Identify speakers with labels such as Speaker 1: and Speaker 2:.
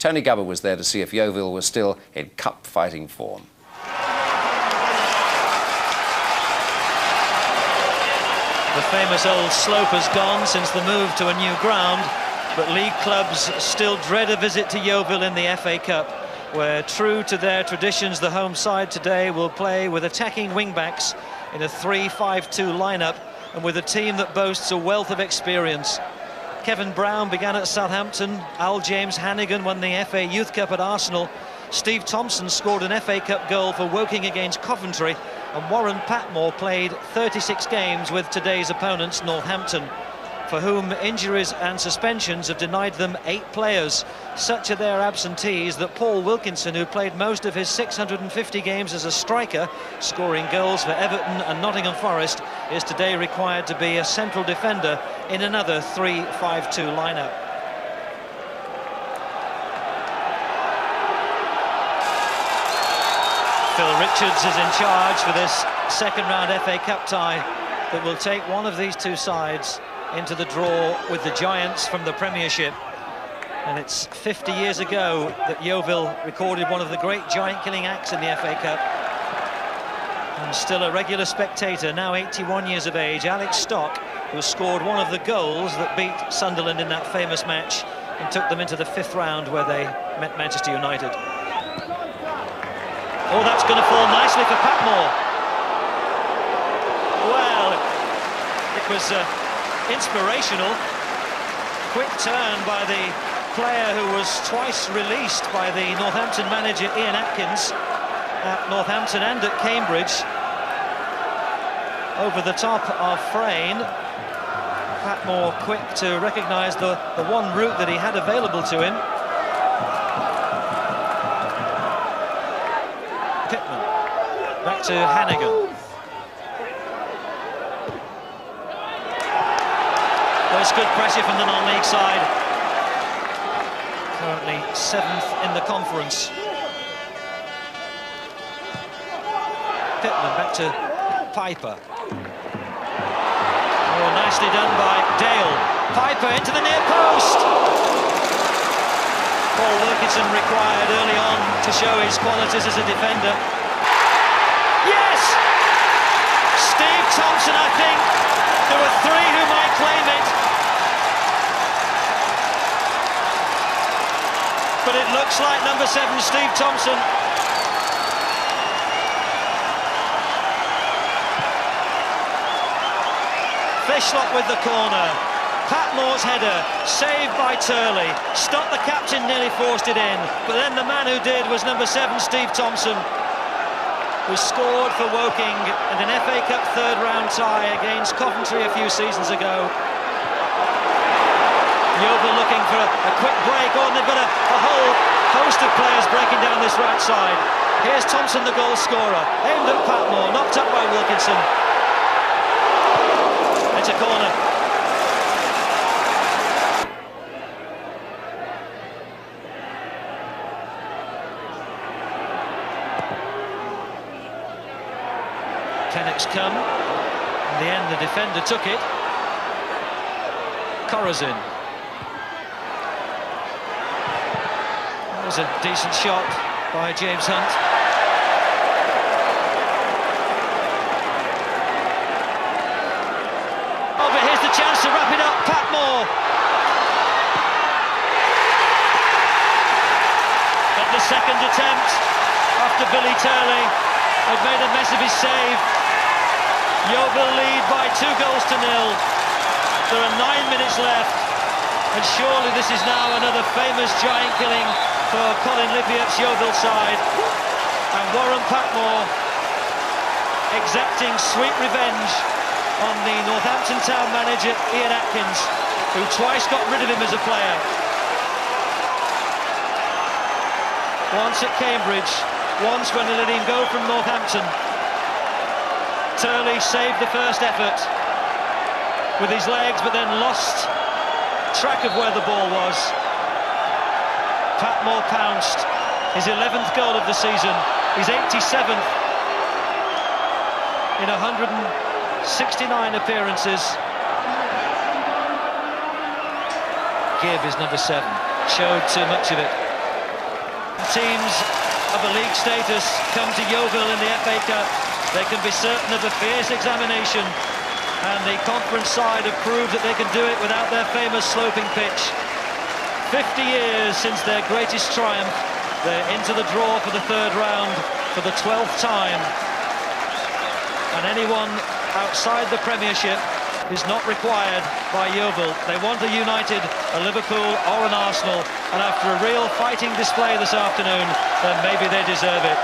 Speaker 1: Tony Gubba was there to see if Yeovil was still in cup fighting form.
Speaker 2: The famous old slope has gone since the move to a new ground, but league clubs still dread a visit to Yeovil in the FA Cup, where, true to their traditions, the home side today will play with attacking wing-backs in a 3-5-2 lineup and with a team that boasts a wealth of experience. Kevin Brown began at Southampton, Al James Hannigan won the FA Youth Cup at Arsenal, Steve Thompson scored an FA Cup goal for Woking against Coventry, and Warren Patmore played 36 games with today's opponents, Northampton, for whom injuries and suspensions have denied them 8 players. Such are their absentees that Paul Wilkinson, who played most of his 650 games as a striker, scoring goals for Everton and Nottingham Forest, is today required to be a central defender in another 3-5-2 lineup. Phil Richards is in charge for this second round FA Cup tie that will take one of these two sides into the draw with the Giants from the Premiership. And it's 50 years ago that Yeovil recorded one of the great giant-killing acts in the FA Cup. And still a regular spectator, now 81 years of age, Alex Stock, who scored one of the goals that beat Sunderland in that famous match and took them into the 5th round where they met Manchester United. Oh, that's going to fall nicely for Patmore. Well, it was inspirational. Quick turn by the player who was twice released by the Northampton manager Ian Atkins at Northampton and at Cambridge. Over the top of Frayne. Patmore quick to recognise the one route that he had available to him. Pittman back to Hannigan. There's good pressure from the non-league side. Currently 7th in the conference. Pittman back to Piper. Oh, nicely done by Dale. Piper into the near post. Paul Wilkinson required early on to show his qualities as a defender. Yes! Steve Thompson, I think. There were 3 who might claim it. But it looks like number 7, Steve Thompson. Fishlock with the corner. Patmore's header, saved by Turley. Stopped the captain, nearly forced it in. But then the man who did was number 7, Steve Thompson, who scored for Woking in an FA Cup 3rd round tie against Coventry a few seasons ago. Yeovil looking for a quick break. Oh, and they've got a whole host of players breaking down this right side. Here's Thompson, the goal scorer, aimed at Patmore, knocked up by Wilkinson. It's a corner. Kennex come. In the end, the defender took it. Corazin. That was a decent shot by James Hunt. Oh, but here's the chance to wrap it up. Patmore. At the second attempt, after Billy Turley had made a mess of his save, Yeovil lead by 2 goals to 0. There are 9 minutes left, and surely this is now another famous giant killing for Colin Lypiot's Yeovil side. And Warren Patmore exacting sweet revenge on the Northampton town manager Ian Atkins, who twice got rid of him as a player. Once at Cambridge, once when they let him go from Northampton. Turley saved the first effort with his legs, but then lost track of where the ball was. Patmore pounced. His 11th goal of the season. His 87th in 169 appearances. Gibb is number 7. Showed too much of it. Teams of a league status come to Yeovil in the FA Cup, they can be certain of a fierce examination, and the conference side have proved that they can do it without their famous sloping pitch. 50 years since their greatest triumph, they're into the draw for the third round for the 12th time, and anyone outside the Premiership is not required by Yeovil. They want a United, a Liverpool or an Arsenal, and after a real fighting display this afternoon, then maybe they deserve it.